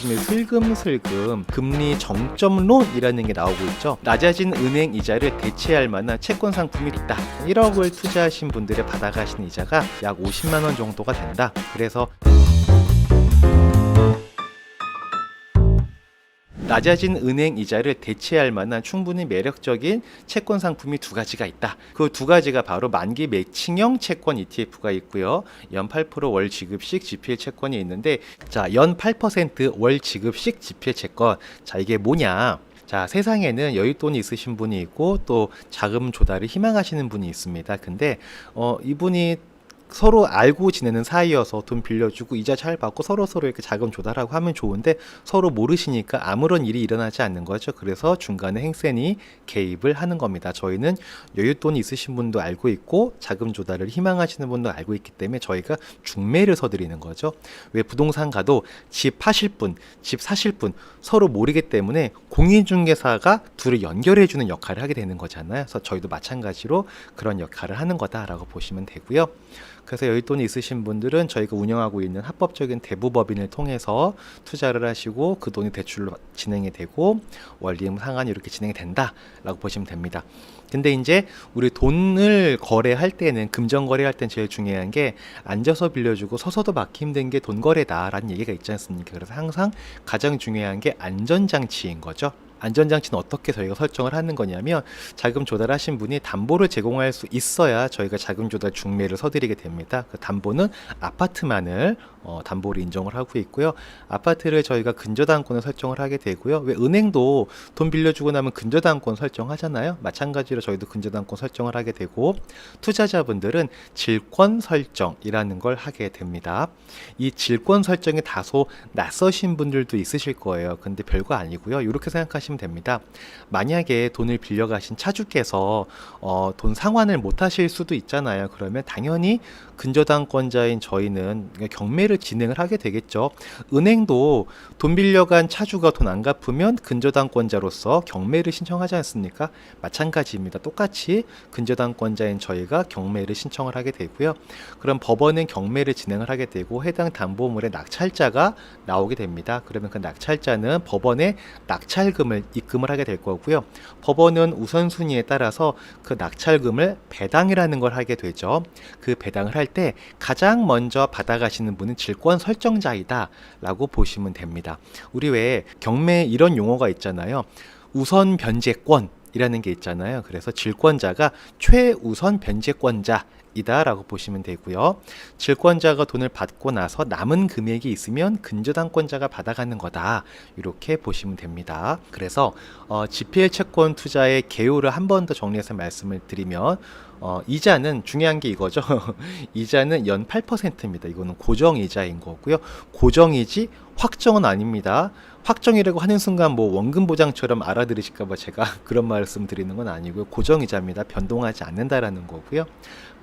요즘에 슬금슬금 금리 정점론이라는 게 나오고 있죠. 낮아진 은행 이자를 대체할 만한 채권 상품이 있다. 1억을 투자하신 분들의 받아가신 이자가 약 50만 원 정도가 된다. 그래서 낮아진 은행 이자를 대체할 만한 충분히 매력적인 채권 상품이 두 가지가 있다. 그 두 가지가 바로 만기 매칭형 채권 ETF가 있고요. 연 8%월 지급식 GPL 채권이 있는데, 자, 연 8%월 지급식 GPL 채권. 자, 이게 뭐냐? 자, 세상에는 여윳돈이 있으신 분이 있고 또 자금 조달을 희망하시는 분이 있습니다. 근데 이분이 서로 알고 지내는 사이여서 돈 빌려주고 이자 잘 받고 서로 이렇게 자금 조달하고 하면 좋은데, 서로 모르시니까 아무런 일이 일어나지 않는 거죠. 그래서 중간에 행센이 개입을 하는 겁니다. 저희는 여윳돈이 있으신 분도 알고 있고 자금 조달을 희망하시는 분도 알고 있기 때문에 저희가 중매를 서드리는 거죠. 왜 부동산 가도 집 파실 분, 집 사실 분 서로 모르기 때문에 공인중개사가 둘을 연결해주는 역할을 하게 되는 거잖아요. 그래서 저희도 마찬가지로 그런 역할을 하는 거다라고 보시면 되고요. 그래서 여윳돈이 있으신 분들은 저희가 운영하고 있는 합법적인 대부법인을 통해서 투자를 하시고 그 돈이 대출로 진행이 되고 원리금 상환이 이렇게 진행이 된다라고 보시면 됩니다. 근데 이제 우리 돈을 거래할 때는, 금전 거래할 때는 제일 중요한 게 앉아서 빌려주고 서서도 받기 힘든 게 돈 거래다라는 얘기가 있지 않습니까? 그래서 항상 가장 중요한 게 안전장치인 거죠. 안전장치는 어떻게 저희가 설정을 하는 거냐면, 자금 조달하신 분이 담보를 제공할 수 있어야 저희가 자금 조달 중매를 서드리게 됩니다. 그 담보는 아파트만을 담보를 인정을 하고 있고요. 아파트를 저희가 근저당권을 설정을 하게 되고요. 왜 은행도 돈 빌려주고 나면 근저당권 설정하잖아요. 마찬가지로 저희도 근저당권 설정을 하게 되고, 투자자분들은 질권 설정이라는 걸 하게 됩니다. 이 질권 설정이 다소 낯서신 분들도 있으실 거예요. 근데 별거 아니고요. 이렇게 생각하시면 됩니다. 만약에 돈을 빌려가신 차주께서 돈 상환을 못 하실 수도 있잖아요. 그러면 당연히 근저당권자인 저희는 경매를 진행을 하게 되겠죠. 은행도 돈 빌려간 차주가 돈 안 갚으면 근저당권자로서 경매를 신청하지 않습니까? 마찬가지입니다. 똑같이 근저당권자인 저희가 경매를 신청을 하게 되고요. 그럼 법원은 경매를 진행을 하게 되고 해당 담보물의 낙찰자가 나오게 됩니다. 그러면 그 낙찰자는 법원에 낙찰금을 입금을 하게 될 거고요. 법원은 우선순위에 따라서 그 낙찰금을 배당이라는 걸 하게 되죠. 그 배당을 할 때 가장 먼저 받아가시는 분은 질권 설정자이다 라고 보시면 됩니다. 우리 왜 경매에 이런 용어가 있잖아요. 우선 변제권 이라는 게 있잖아요. 그래서 질권자가 최우선 변제권자 이다라고 보시면 되고요. 질권자가 돈을 받고 나서 남은 금액이 있으면 근저당권자가 받아가는 거다, 이렇게 보시면 됩니다. 그래서 GPL 채권 투자의 개요를 한 번 더 정리해서 말씀을 드리면, 이자는 중요한 게 이거죠. 이자는 연 8%입니다. 이거는 고정이자인 거고요. 고정이지 확정은 아닙니다. 확정이라고 하는 순간 뭐 원금 보장처럼 알아들으실까봐 제가 그런 말씀 드리는 건 아니고요. 고정이자입니다. 변동하지 않는다라는 거고요.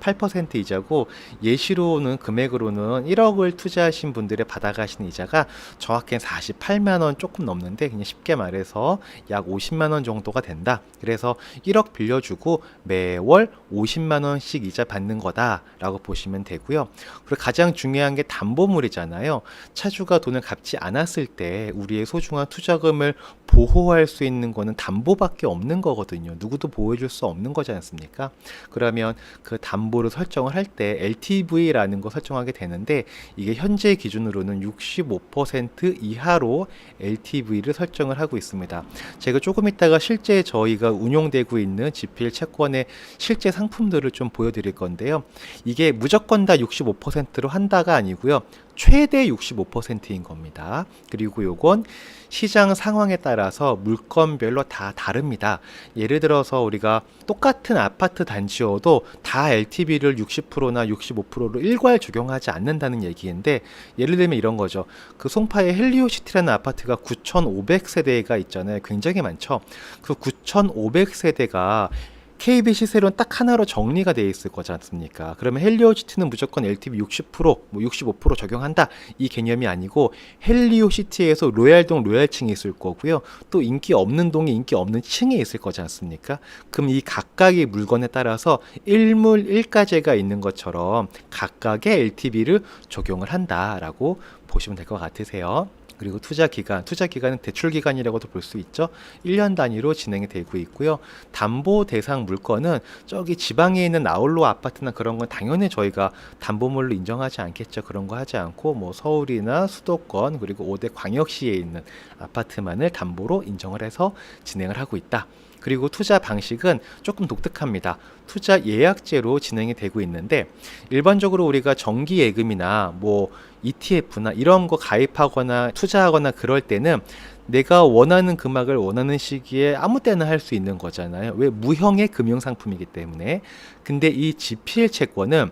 8% 이자고, 예시로는 금액으로는 1억을 투자하신 분들의 받아가신 이자가 정확히 48만 원 조금 넘는데, 그냥 쉽게 말해서 약 50만 원 정도가 된다. 그래서 1억 빌려주고 매월 50만 원씩 이자 받는 거다라고 보시면 되고요. 그리고 가장 중요한 게 담보물이잖아요. 차주가 돈을 갚지 않았을 때 우리의 소중한 투자금을 보호할 수 있는 거는 담보밖에 없는 거거든요. 누구도 보호해줄 수 없는 거지 않습니까? 그러면 그 담보를 설정을 할 때 LTV라는 거 설정하게 되는데, 이게 현재 기준으로는 65% 이하로 LTV를 설정을 하고 있습니다. 제가 조금 이따가 실제 저희가 운용되고 있는 GPL 채권의 실제 상품들을 좀 보여드릴 건데요. 이게 무조건 다 65%로 한다가 아니고요. 최대 65%인 겁니다. 그리고 요건 시장 상황에 따라서 물건별로 다 다릅니다. 예를 들어서 우리가 똑같은 아파트 단지여도 다 LTV를 60%나 65%로 일괄 적용하지 않는다는 얘기인데, 예를 들면 이런 거죠. 그 송파의 헬리오시티라는 아파트가 9,500세대가 있잖아요. 굉장히 많죠. 그 9,500세대가 KB 시세로는 딱 하나로 정리가 되어 있을 거지 않습니까? 그러면 헬리오시티는 무조건 LTV 60%, 뭐 65% 적용한다, 이 개념이 아니고, 헬리오시티에서 로얄동 로얄층이 있을 거고요. 또 인기 없는 동이 인기 없는 층에 있을 거지 않습니까? 그럼 이 각각의 물건에 따라서 일물 일가제가 있는 것처럼 각각의 LTV를 적용을 한다라고 보시면 될 것 같으세요. 그리고 투자 기간은 대출 기간이라고도 볼 수 있죠. 1년 단위로 진행이 되고 있고요. 담보 대상 물건은 저기 지방에 있는 나홀로 아파트나 그런 건 당연히 저희가 담보물로 인정하지 않겠죠. 그런 거 하지 않고 뭐 서울이나 수도권 그리고 5대 광역시에 있는 아파트만을 담보로 인정을 해서 진행을 하고 있다. 그리고 투자 방식은 조금 독특합니다. 투자 예약제로 진행이 되고 있는데 일반적으로 우리가 정기 예금이나 뭐 ETF나 이런 거 가입하거나 투자하거나 그럴 때는 내가 원하는 금액을 원하는 시기에 아무 때나 할 수 있는 거잖아요. 왜? 무형의 금융상품이기 때문에. 근데 이 GPL 채권은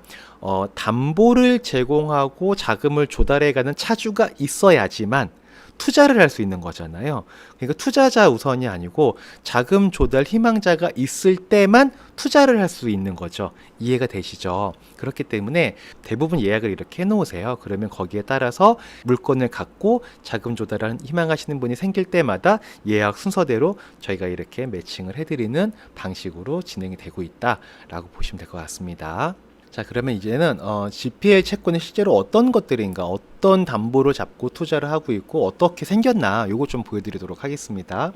담보를 제공하고 자금을 조달해가는 차주가 있어야지만 투자를 할 수 있는 거잖아요. 그러니까 투자자 우선이 아니고 자금 조달 희망자가 있을 때만 투자를 할 수 있는 거죠. 이해가 되시죠? 그렇기 때문에 대부분 예약을 이렇게 해놓으세요. 그러면 거기에 따라서 물건을 갖고 자금 조달을 희망하시는 분이 생길 때마다 예약 순서대로 저희가 이렇게 매칭을 해드리는 방식으로 진행이 되고 있다라고 보시면 될 것 같습니다. 자, 그러면 이제는 GPL 채권이 실제로 어떤 것들인가, 어떤 담보를 잡고 투자를 하고 있고 어떻게 생겼나 요거 좀 보여드리도록 하겠습니다.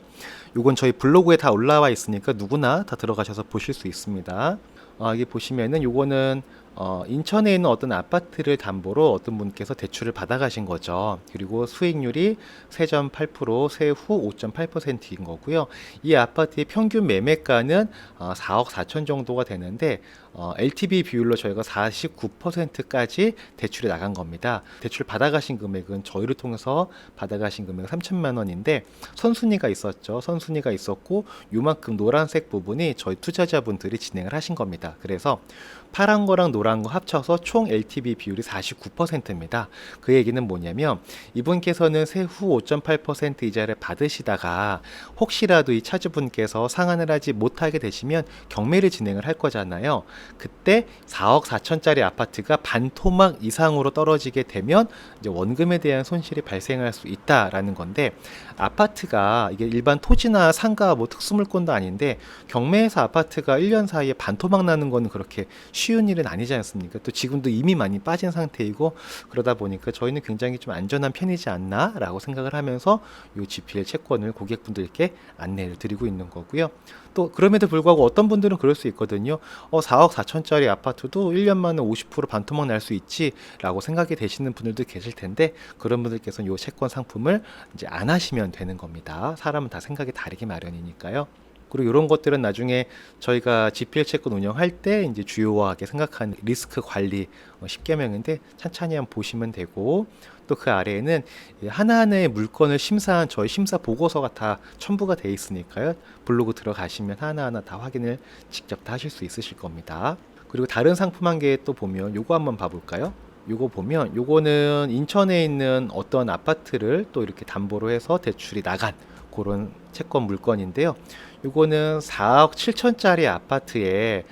요건 저희 블로그에 다 올라와 있으니까 누구나 다 들어가셔서 보실 수 있습니다. 여기 보시면은 요거는 인천에 있는 어떤 아파트를 담보로 어떤 분께서 대출을 받아가신 거죠. 그리고 수익률이 3.8%, 세후 5.8%인 거고요. 이 아파트의 평균 매매가는 4억 4천 정도가 되는데 LTV 비율로 저희가 49%까지 대출이 나간 겁니다. 대출 받아가신 금액은 저희를 통해서 받아가신 금액은 3천만 원인데 선순위가 있었죠. 선순위가 있었고 요만큼 노란색 부분이 저희 투자자분들이 진행을 하신 겁니다. 그래서 파란 거랑 노란 거 합쳐서 총 LTV 비율이 49%입니다. 그 얘기는 뭐냐면 이분께서는 세후 5.8% 이자를 받으시다가 혹시라도 이 차주분께서 상환을 하지 못하게 되시면 경매를 진행을 할 거잖아요. 그때 4억 4천짜리 아파트가 반토막 이상으로 떨어지게 되면 이제 원금에 대한 손실이 발생할 수 있다라는 건데 아파트가 이게 일반 토지나 상가 뭐 특수물건도 아닌데 경매에서 아파트가 1년 사이에 반토막 나는 거는 그렇게 쉬운 일은 아니지 않습니까? 또 지금도 이미 많이 빠진 상태이고 그러다 보니까 저희는 굉장히 좀 안전한 편이지 않나 라고 생각을 하면서 이 GPL 채권을 고객분들께 안내를 드리고 있는 거고요. 또 그럼에도 불구하고 어떤 분들은 그럴 수 있거든요. 4억 4천짜리 아파트도 1년 만에 50% 반토막 날 수 있지 라고 생각이 되시는 분들도 계실 텐데 그런 분들께서는 이 채권 상품을 이제 안 하시면 되는 겁니다. 사람은 다 생각이 다르기 마련이니까요. 그리고 이런 것들은 나중에 저희가 GPL 채권 운영할 때 이제 주요하게 생각하는 리스크 관리 10개명인데 찬찬히 한번 보시면 되고 또 그 아래에는 하나하나의 물건을 심사한 저희 심사 보고서가 다 첨부가 되어 있으니까요. 블로그 들어가시면 하나하나 다 확인을 직접 다 하실 수 있으실 겁니다. 그리고 다른 상품 한 개 또 보면 요거 한번 봐볼까요? 요거 보면 요거는 인천에 있는 어떤 아파트를 또 이렇게 담보로 해서 대출이 나간 그런 채권 물건인데요. 요거는 4억 7천짜리 아파트에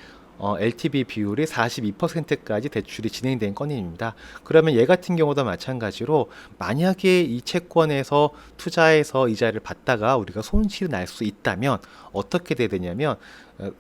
LTV 비율이 42%까지 대출이 진행된 건입니다. 그러면 얘 같은 경우도 마찬가지로 만약에 이 채권에서 투자해서 이자를 받다가 우리가 손실이 날 수 있다면 어떻게 돼야 되냐면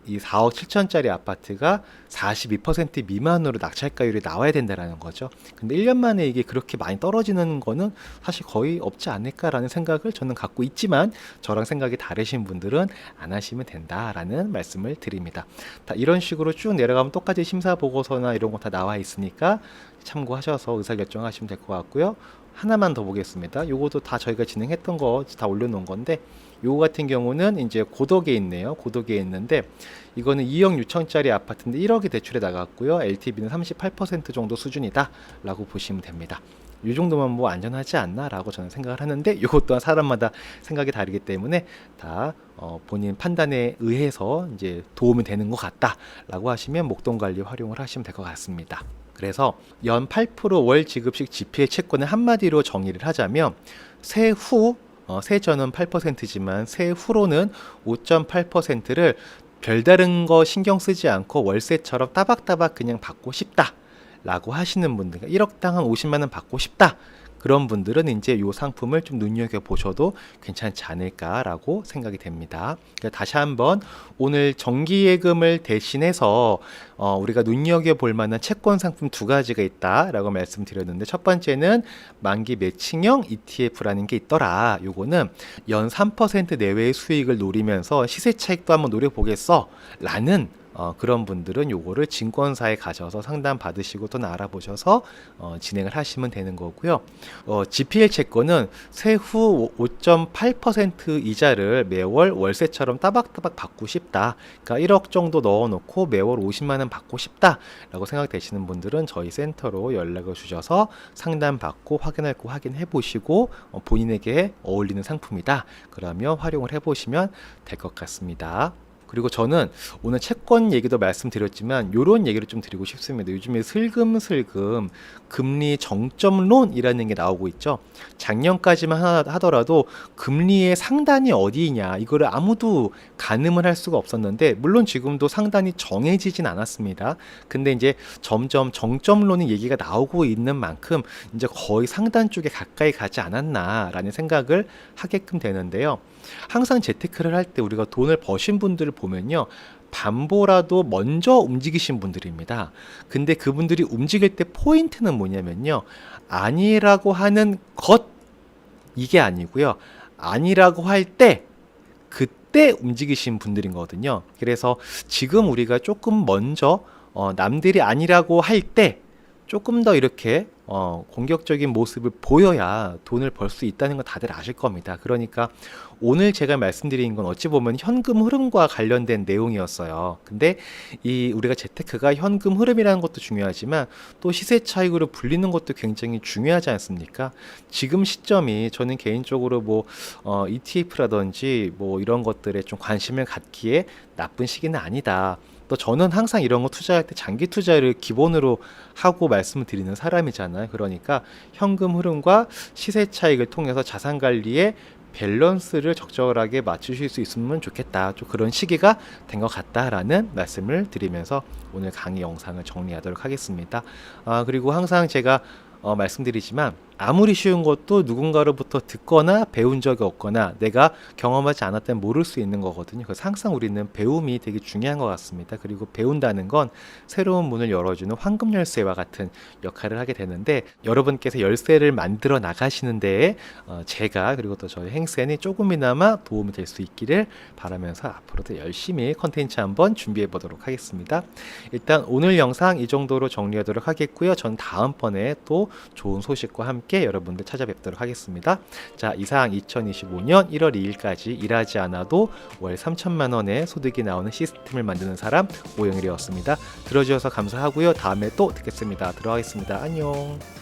이 4억 7천짜리 아파트가 42% 미만으로 낙찰가율이 나와야 된다는 거죠. 근데 1년 만에 이게 그렇게 많이 떨어지는 거는 사실 거의 없지 않을까라는 생각을 저는 갖고 있지만 저랑 생각이 다르신 분들은 안 하시면 된다라는 말씀을 드립니다. 다 이런 식으로 쭉 내려가면 똑같이 심사 보고서나 이런 거 다 나와 있으니까 참고하셔서 의사결정하시면 될 것 같고요. 하나만 더 보겠습니다. 요것도 다 저희가 진행했던 거 다 올려놓은 건데 요거 같은 경우는 이제 고덕에 있네요. 고덕에 있는데 이거는 2억 6천짜리 아파트인데 1억이 대출에 나갔고요. LTV는 38% 정도 수준이다 라고 보시면 됩니다. 이 정도면 뭐 안전하지 않나 라고 저는 생각을 하는데 이것 또한 사람마다 생각이 다르기 때문에 다 본인 판단에 의해서 이제 도움이 되는 것 같다 라고 하시면 목돈관리 활용을 하시면 될 것 같습니다. 그래서 연 8%월 지급식 GPL 채권을 한마디로 정의를 하자면 세후 세전은 8%지만 세후로는 5.8%를 별다른 거 신경 쓰지 않고 월세처럼 따박따박 그냥 받고 싶다 라고 하시는 분들 1억당 한 50만원 받고 싶다 그런 분들은 이제 이 상품을 좀 눈여겨보셔도 괜찮지 않을까라고 생각이 됩니다. 그러니까 다시 한번 오늘 정기예금을 대신해서 우리가 눈여겨볼 만한 채권 상품 두 가지가 있다라고 말씀드렸는데, 첫 번째는 만기 매칭형 ETF라는 게 있더라. 요거는 연 3% 내외의 수익을 노리면서 시세 차익도 한번 노려보겠어 라는 그런 분들은 요거를 증권사에 가셔서 상담 받으시고 또는 알아보셔서 진행을 하시면 되는 거고요. GPL 채권은 세후 5.8% 이자를 매월 월세처럼 따박따박 받고 싶다. 그러니까 1억 정도 넣어놓고 매월 50만 원 받고 싶다라고 생각되시는 분들은 저희 센터로 연락을 주셔서 상담 받고 확인할 거 확인해 보시고 본인에게 어울리는 상품이다. 그러면 활용을 해보시면 될 것 같습니다. 그리고 저는 오늘 채권 얘기도 말씀드렸지만 이런 얘기를 좀 드리고 싶습니다. 요즘에 슬금슬금 금리 정점론이라는 게 나오고 있죠. 작년까지만 하더라도 금리의 상단이 어디냐 이거를 아무도 가늠을 할 수가 없었는데, 물론 지금도 상단이 정해지진 않았습니다. 근데 이제 점점 정점론의 얘기가 나오고 있는 만큼 이제 거의 상단 쪽에 가까이 가지 않았나라는 생각을 하게끔 되는데요. 항상 재테크를 할 때 우리가 돈을 버신 분들을 보면요, 반보라도 먼저 움직이신 분들입니다. 근데 그분들이 움직일 때 포인트는 뭐냐면요, 아니라고 하는 것, 이게 아니고요, 아니라고 할 때 그때 움직이신 분들인 거거든요. 그래서 지금 우리가 조금 먼저 남들이 아니라고 할 때 조금 더 이렇게 공격적인 모습을 보여야 돈을 벌 수 있다는 건 다들 아실 겁니다. 그러니까 오늘 제가 말씀드린 건 어찌 보면 현금 흐름과 관련된 내용이었어요. 근데 우리가 재테크가 현금 흐름이라는 것도 중요하지만 또 시세 차익으로 불리는 것도 굉장히 중요하지 않습니까? 지금 시점이 저는 개인적으로 ETF라든지 이런 것들에 좀 관심을 갖기에 나쁜 시기는 아니다. 또 저는 항상 이런 거 투자할 때 장기 투자를 기본으로 하고 말씀을 드리는 사람이잖아요. 그러니까 현금 흐름과 시세 차익을 통해서 자산 관리에 밸런스를 적절하게 맞추실 수 있으면 좋겠다. 좀 그런 시기가 된 것 같다라는 말씀을 드리면서 오늘 강의 영상을 정리하도록 하겠습니다. 그리고 항상 제가 말씀드리지만 아무리 쉬운 것도 누군가로부터 듣거나 배운 적이 없거나 내가 경험하지 않았다면 모를 수 있는 거거든요. 그래서 항상 우리는 배움이 되게 중요한 것 같습니다. 그리고 배운다는 건 새로운 문을 열어주는 황금 열쇠와 같은 역할을 하게 되는데, 여러분께서 열쇠를 만들어 나가시는 데에 제가 그리고 또 저희 행센이 조금이나마 도움이 될 수 있기를 바라면서 앞으로도 열심히 컨텐츠 한번 준비해 보도록 하겠습니다. 일단 오늘 영상 이 정도로 정리하도록 하겠고요. 전 다음번에 또 좋은 소식과 함께 여러분들 찾아뵙도록 하겠습니다. 자, 이상 2025년 1월 2일까지 일하지 않아도 월 3천만 원의 소득이 나오는 시스템을 만드는 사람 오영일이었습니다. 들어주셔서 감사하고요. 다음에 또 듣겠습니다. 들어가겠습니다. 안녕.